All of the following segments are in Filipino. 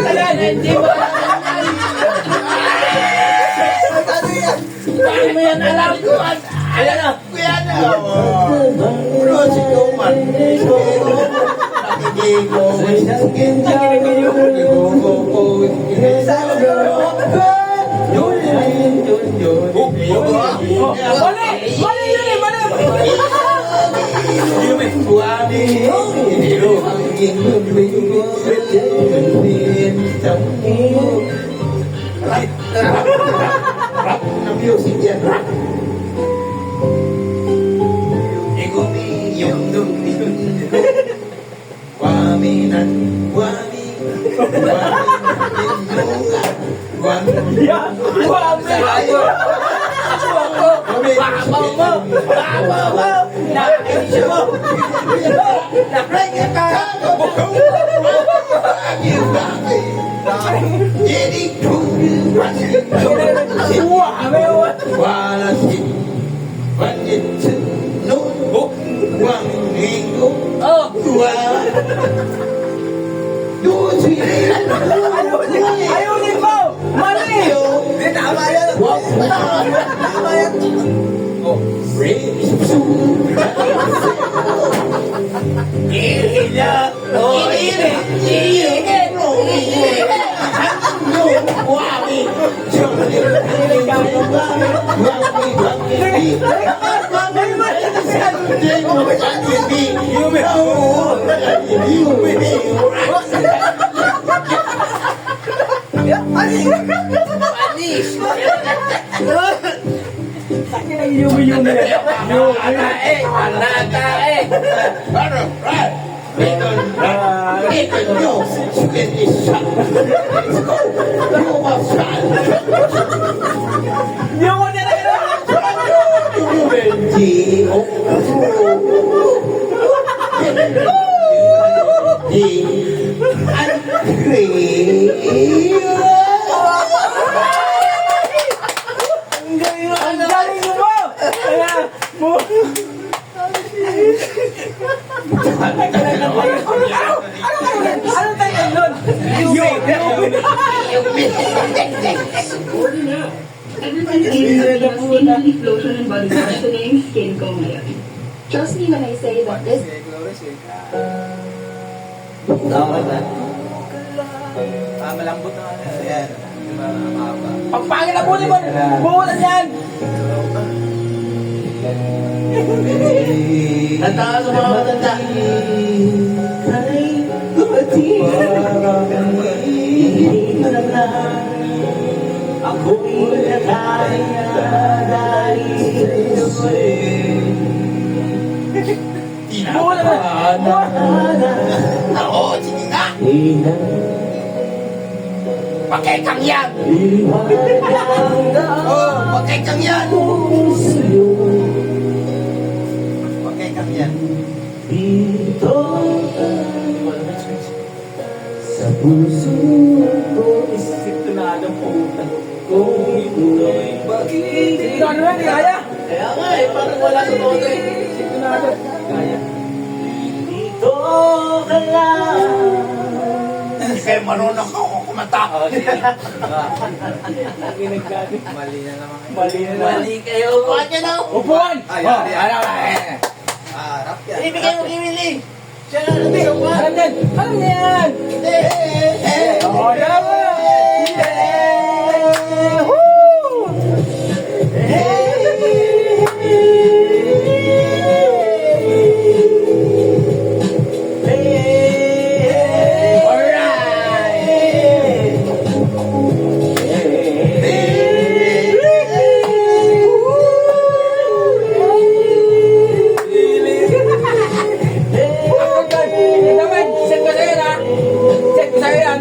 Ayan, hindi mo. Bakit mo yan alam ko? Ayan na. Kuya na. Bro, si Kuman. Nakikigo. Mali! Mali yun eh! Mali! Rap na music yan. Rap. Igumi yung yun. Waminan. Wami. Wami. Ayunin mo! Mali! Tama yan! Tama yan! Oh, Sakin ang yumi-yumi na. Yung mo nila ang galing mo! Kaya mo! Ano tayo nun? Everybody lotion and body wash na yung skin ko ngayon. Trust me when I say that this malambot na ano. Ayan. Pagpangin na buli mo! Buhulan yan! Tanda ka sa mga matanda. Ako'y nakaya dahil sa'yo'y Buhulan mo! Oo, sige nga! Pakekang yan! Oh, pakekang yan! Pakekang yan. Dito sa puso ko Sintonadong puta. kung ito'y bakit Sintonado na, di kaya? Kaya nga eh, parang wala sa todo eh. Sintonado. Kaya. dito ka lang. Hindi kayo marunong ako kumanta. Mali na naman. Mali na naman. Mali kayo. Upuan niya na. Upuan! Ayan, Ano? Rap yan. Ibigay mo kibili. Siya na natin. Alam yan! Alam yan! Oo, dalawa! Woo! Ako dyan! Ito man! Set ko sa'yo na! Set ko sa'yo yan!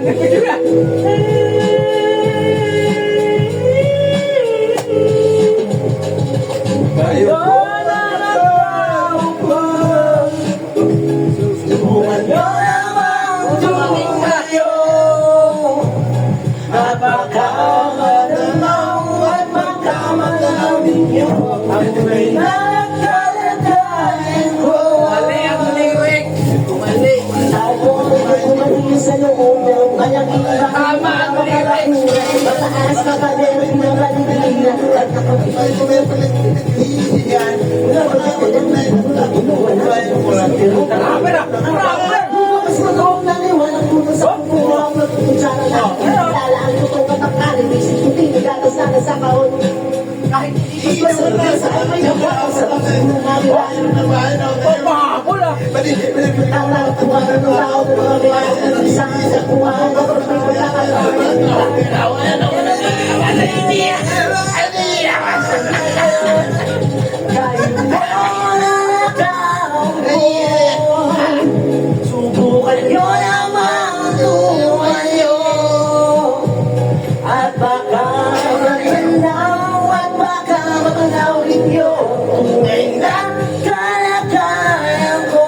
Mas magawa na liwanag ko sa pupuha ang nagkukutsara lang. Lalaan ko itong katakali, bisip ko tinigatas na sa kahon. Kahit hindi ko sa mga sa kamay na baka sa mga Pagpahapon ah! ang nakatuwa ng tao ng mga bilang ng isang sa kuha ng mga subukan nyo naman tumayo at baka matanaw at baka matanaw ninyo ngayon na kalagayan ko.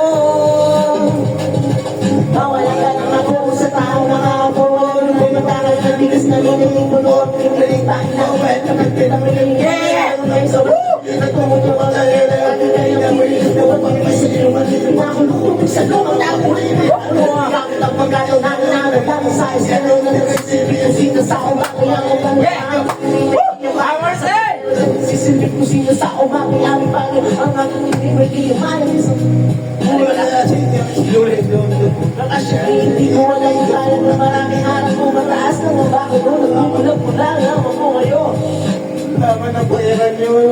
Mawalan ka ng ako sa tao na ako. Walang may matagal na bigas na nililing puno. Pinagalitan na wet na magpinamiling. Yeah! May sa nagtumuto ka na rin. At kayang pilis na wag magpasilin. Nakulukupin sa lumang nakulin. Bakit ang pagkano na nananalang sa iskalo na nagsisilbi ang sino sa umaki ang ulang Powers eh! sisilbi ko sino sa umaki ang pangin ang aking hindi may kiyumanan hindi ko alam yung kaya na maraming harap mo mataas na nga bakit mo nagmumulap mo lang naman mo ngayon. Tama na po yan yun.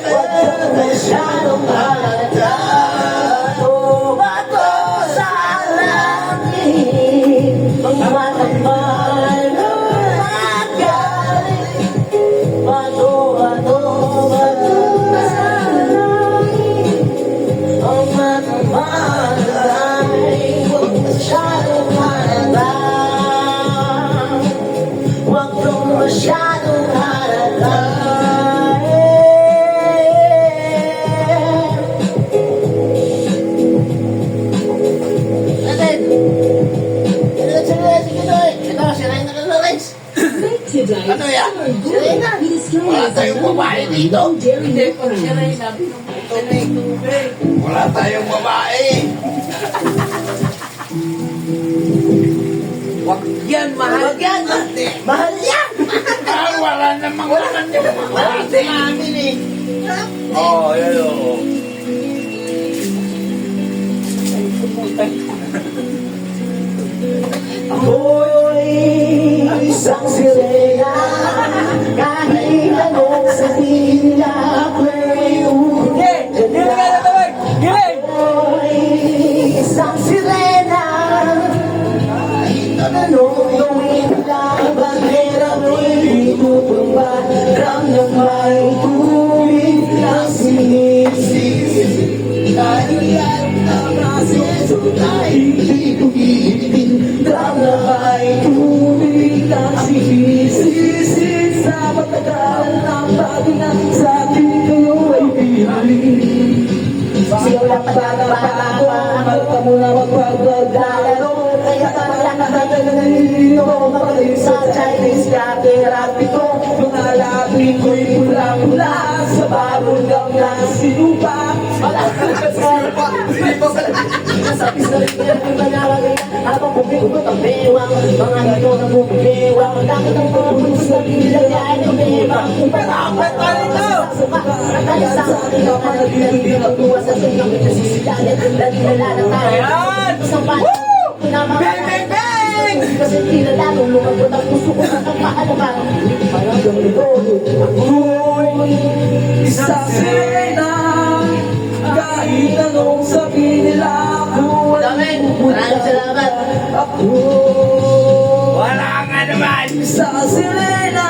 Huwag ka masyadong halata tumato sa langit magmatamay na magaling bato sa langit ang matamay huwag masyadong halata huwag kang masyadong halata. Today, Ano yan? Serena, he destroyed Wala tayong babae dito. Hindi po Wala tayong babae. Wag yan, mahal yan. Mahal yan! Wala namang laman yung babae. Namin eh. Oo, yan o. Ako'y isang sirena kahit anong sabihin nila ako'y uulit. Ako'y isang sirena kahit anong gawin nila bandera mo'y tutumba ramdam ay tubig na sinisisi kahit ang proseso ay hindi tumitin ramdam ay tubig na sinisisi sa matagal ng paghinang sa akin kayo ay piling. Sigaw lang pagkakabata ko, mahal ka muna magpagdaglalaro. Kaya parang lahat na nanilino, mapalayo sa Chinese copyright ko. Mga labi ko'y pula-pula sa barungang na sinupa. Malakas sa sinupa. Nasapis na rin yan kung nanalagay habang bumikot ang bewang. Mga ito na bumibewang. Bakit ang pagpunos na pinilagay ng bewang? Kung parapat pa rin suka, nakaya sa akin ako na pinagiging magtuwa sa sunyang pinasisilayan. Lagi na lang tayo. Isang pala. Bang, bang, bang! Kasi kilala nung lumabot ang puso ko sa kapaalaman. Parang ganito. Ako'y isang sirena. Kahit anong sabihin nila ako. Maraming salamat. Ako. Wala nga naman. Isang sirena.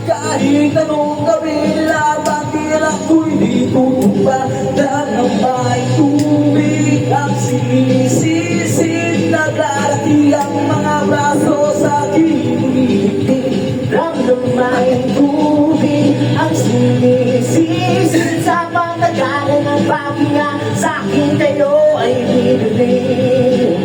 Kahit anong gawin nila, bakit ako'y di tutumba? Dahil ang may tubig ang sinisisid. Naglalaki ang mga braso sa aking umihitig. Ramdam may tubig ang sinisisid. Sa pagkagalan ng pakinga, sa akin kayo ay bibigay.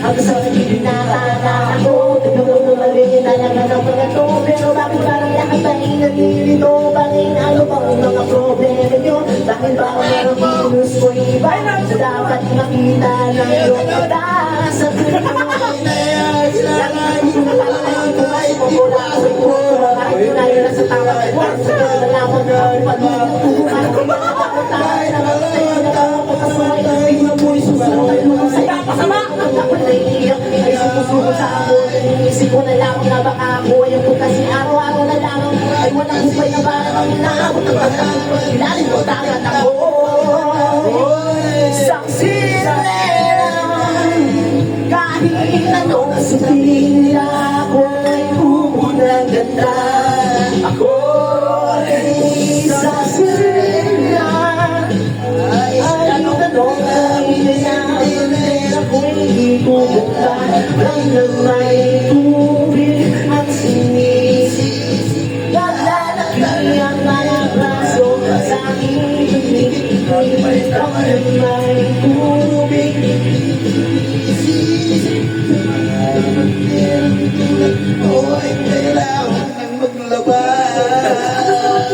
Hanggang sa hindi nakakata ako, tignan mo mali, talaga ng mga to. Pero bakit parang lahat na inanilito? Bakit ano bang mga problema nyo? Bakit ba ang mga minus ko iba? So dapat makita ng iyong mata. Sa tuloy ko ay nayag, sila nga yung buhay mo mula sa buhay. ilalim mo tangan ako. Isang sirena, kahit anong sabihin nila, ako'y pumunang ganda. Ako ay isang sirena, ay anong sabihin ako'y pumunta ng may tubig at sinisip. Naglalaki ang mga braso sa aking pagkikita ng may tubig. Ay, kailangan maglabas.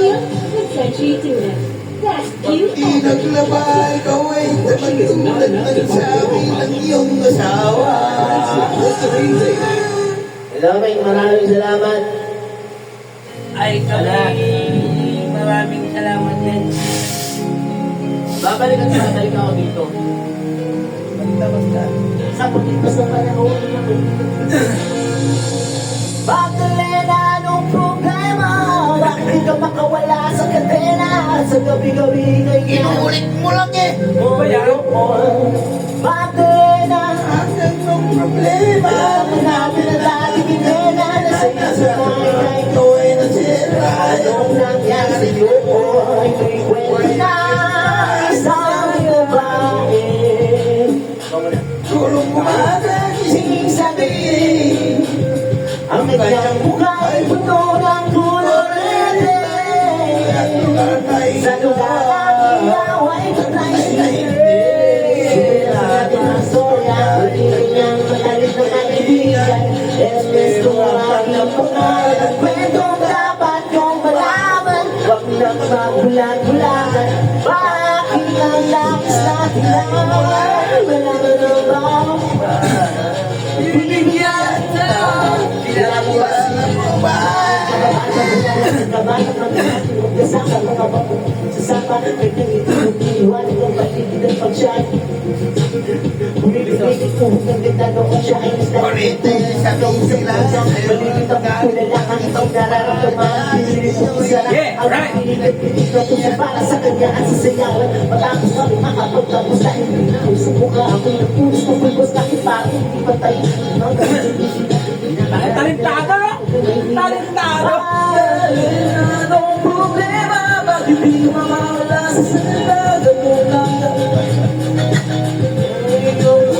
Nag-century tuna. That's cute. Di naglaba, ikaw ay tamad-tulad ng sabi ng iyong asawa. Hello, Mike. Maraming salamat. Ay, maraming salamat din. Babalik ako dito. Basta. Sa pagkipas ng panahon. Magdalena, anong problema? Bakit di ka makawala sa kadena? Sa gabi-gabi kay Inuulit mo lang eh. Magdalena, Anong problema? hanapin na dati kinena na sa isang na ito ay nasira. Anong nangyari sa'yo? Ito'y kwento na isang babae. Tulong umaga, gising sabihin. Ang kanyang bukay puto ng kulorete. Sa lugar ng iaway patay na hindi. Lahat ng storya, hindi niyang matalit na kaibigan. Estes tuwag ng pangalan. Kwentong dapat kong malaman. Huwag nang magulat-gulatan. Bakit ang langis natin lang? Wala na ba? Bibigyan na. Para sa kanya at sasayawan. Matapos kami makapagtapos dahil subuka ako ng puso ko pulbos kahit pa hindi patay. Talentado! Talentado! Anong problema? Bakit di mamawala sa salita? Ganun lang.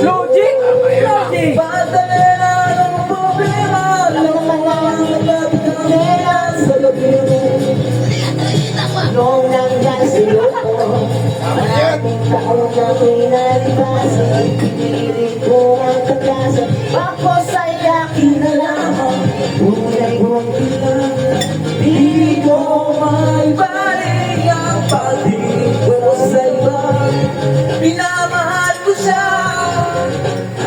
Logic! Logic! Magdalena, anong problema? Alam mo lang Magdalena sa gabi mo. Anong nangyari sa'yo? Maraming taon na pinalibas. Pinilit ko ang pag-asa. Tapos ay akin na lamang. Tunay kong kailangan. Di ko maibalik ang pag-ibig ko sa iba. Pinamahal ko siya.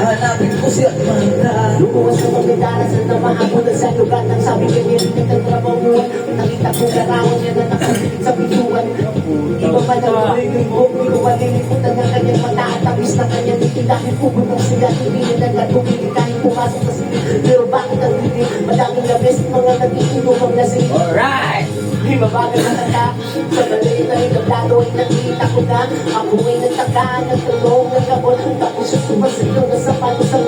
Hanapin ko siya at mahal. Lumuwas sa magdadala sa namahabulan sa lugar ng sabi niya nirinig ang trabahuan. Nakita ko larawan niya na nakasigit sa bituan. Di ba ba nang buhay-libog? Di ko malilimutan ang kanyang mata at tabis na kanyang ngiti. Dahil pupunong ng siya, hindi na nagkatubili kahit pumasok sa silid. Pero bakit ang hindi? Madaming labis, mga nag-iinom ang lasing. Alright! Di ba bagay na nagka? Sa maliit na itablado ay nakita ko na. Ako ay nagtaka, nagtulong, nagkabot. Tapos siya sumasayaw na sapatos ang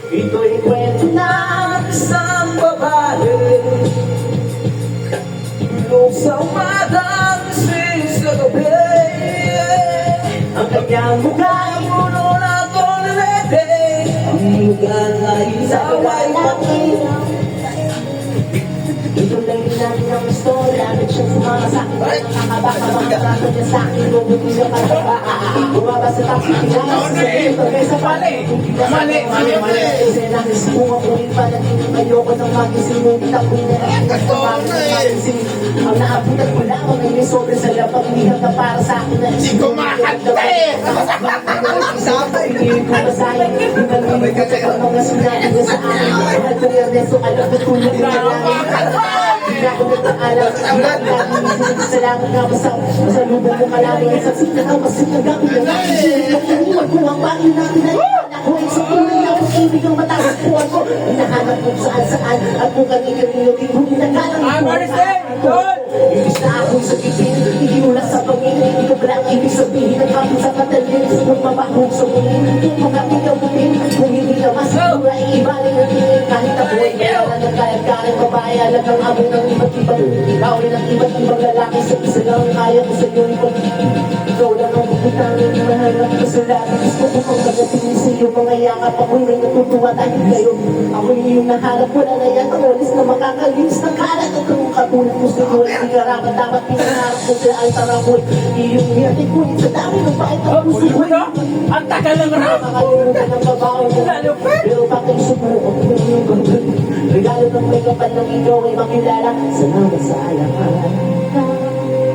ito'y kwento na isang babae. Tulog sa umagang sis sa gabi. Ang kanyang mukha ay puno na kolorete. Ang lugar ay sa kaway natin. Ito lang lang ng istorya. Agad siyang sumama sa akin. Nakakabaka mga trato niya sa akin. Bumuti siya pa rin. Bumaba sa taxi. Pinayos sa pali. Mali! Kasi nangis kung ako rin palating. Ayoko nang magising. Ngunit ako'y nagising. Ang naabutan ko lang. Ang may sobre sa lapag. Nihag na para sa akin. Hindi ko makakanta eh. Hindi ko masayang. Hindi ko sa mga sinabi ko sa akin. Mahal ko rin Ernesto. Alam ko tulog na lang. Hindi ako nagpaalam. Salamat nga sa lubong mo malaming sa sinaw kasi nagagawin na natin. Huwag ko ang pangin natin ay ako ay sa kulay na tahimik ang matagpuan mo. Hinahanap kung saan-saan at kung kanino-kanino din huminagalang Ah, Maricel! Doon! Ibig na ako'y sagipin, hindi mula sa pangin. Ito ba lang ibig sabihin ng kapit sa katalin? Sa magmamahog sa muling, kung mga pinabutin. Kung hindi na mas mura, iibalik ang tingin. Kahit na buhay ka na nagkayag-kayag babae, alam ng amo ng iba't ibang ikaw rin ang iba't ibang lalaki. Sa isa lang ang kaya ko sa iyo. Ikaw lang ang bubutangin, mahanap ko sa lahat. Gusto ko kang magatingin sa iyo, mga yakap. Ako'y may natutuwa dahil kayo. Ako'y iyong nahanap, wala na yan ang oras na makakalinis ng kalat. At ang katulad mo sa iyo, hindi ka rapat dapat pinangarap ko sa altar ako'y iyong niyatid. Ngunit sa dami ng bakit ang puso ko. Ang tagal ng rap! Nakalimutan ng babae mo. Pero bakit subukot mo yung gagawin? Regalo ng may kapal ng ikaw ay makilala. Salamat sa alaman.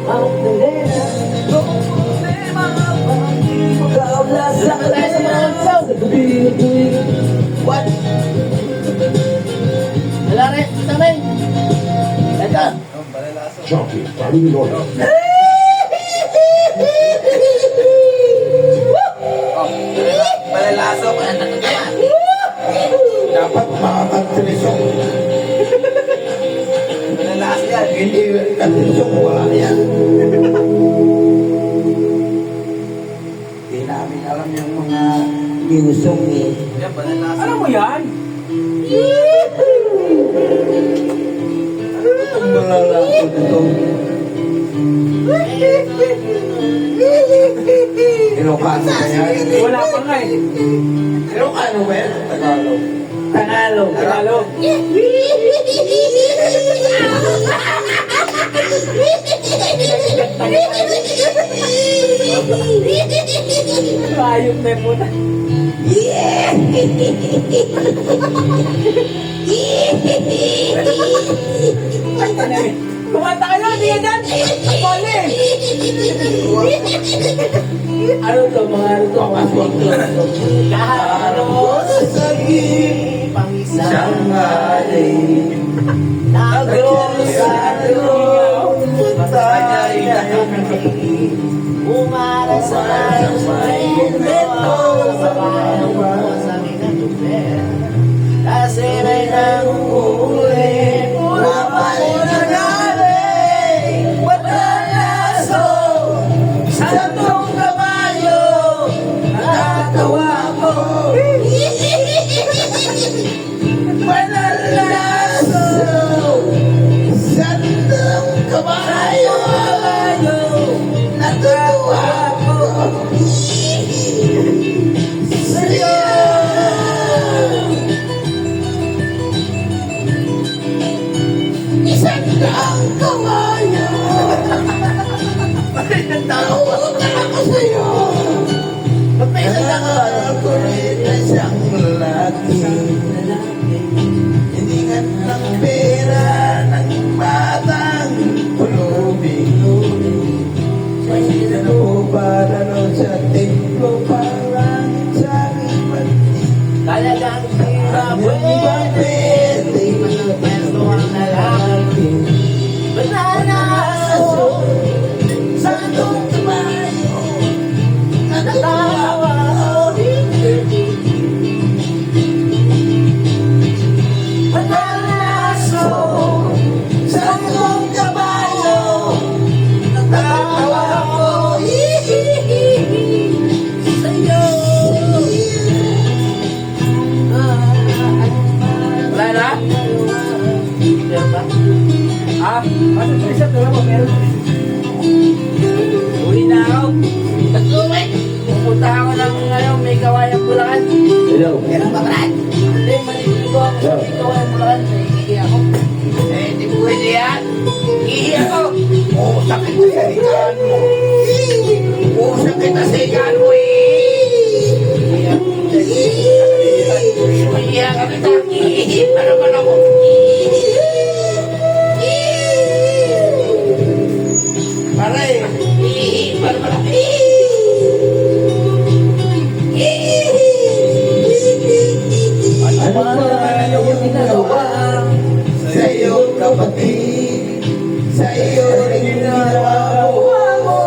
Magdalena. Magkaulas sa kalesa. Sa gabi. What? Wala rin, sabay. Ito. Jockey, Barry Lloyd. Malalaso pa ang nakakaya. Dapat makakagtrisong. Malalaso yan. Hindi katrisong wala yan. Hindi namin alam yung mga giusong eh. Yan, malalaso. Alam mo yan? Ang malalaso nito. Ilocano ba yan? Wala pa nga eh. Ilocano ba yan? Tagalog. Tagalog, Tagalog. Ayok na yung muna. Kumanta ka lang, hindi ka dyan! Pali! Ano to, mga ano to, mga Kahapon sa saging pangisang Shanghai. nagrosaryo patay umara sa mayong bento sa bayan mo sa minatubel kasi may nanguhuli mula pa rin ang galing patalaso sa tong kabayo nakatawa ko panalaso sa tong kabayo natutuwa ko sa'yo. Isang daang kawayo. Nauutan ako sa'yo. May nagkakaroon ko rin na siyang lalaki. Hindi nga ng pera ng batang pulubing. Mahina mo para raw sa templo parang sa iba't talagang hirap pwede managpento ang lalaki bananaso sa tong kabayo natatawa bananaso sa tong kabayo natatawa ko sa'yo. Wala na? Ah, kasi isa to lang, meron. Uwi na ako. Nag-uwi. Pupunta ako ng ngayon, may kawayang Bulacan. Hello. Meron ba, Brad? Hindi, maliligo ako sa may kawayang Bulacan. Naiihi ako. Eh, di pwede yan. Ihi ako. Oo, sakit na sa higaan mo. Oo, sakit na sa higaan mo eh. Ihiya ka kita. Ihi pa naman ako. Pare, ihi pa naman ako. Ano ba yung ginagawa sa iyong kapatid? Sa iyo rin ginawa mo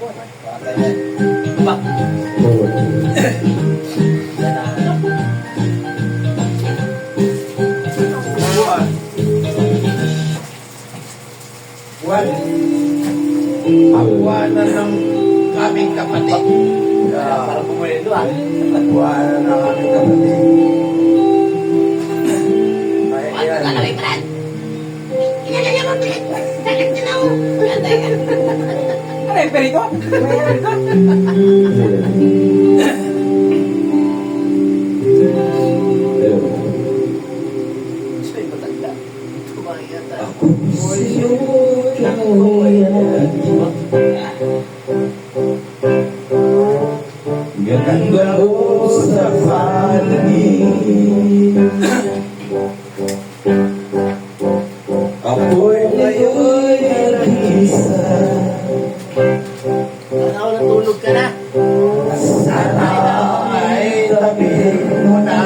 Buwan. Buwan. Buwanan ng aming kapatid. Parang bumuli doon. Buwan ng aming kapatid. Ay, ayan. Ano yung periko? Gusto yung matanda. Tumayan na. Sa'yo lang ganda ko sa paligid. Ako'y ngayon nag-isa. Sana ako natulog ka na. Sana ay tabi mo na.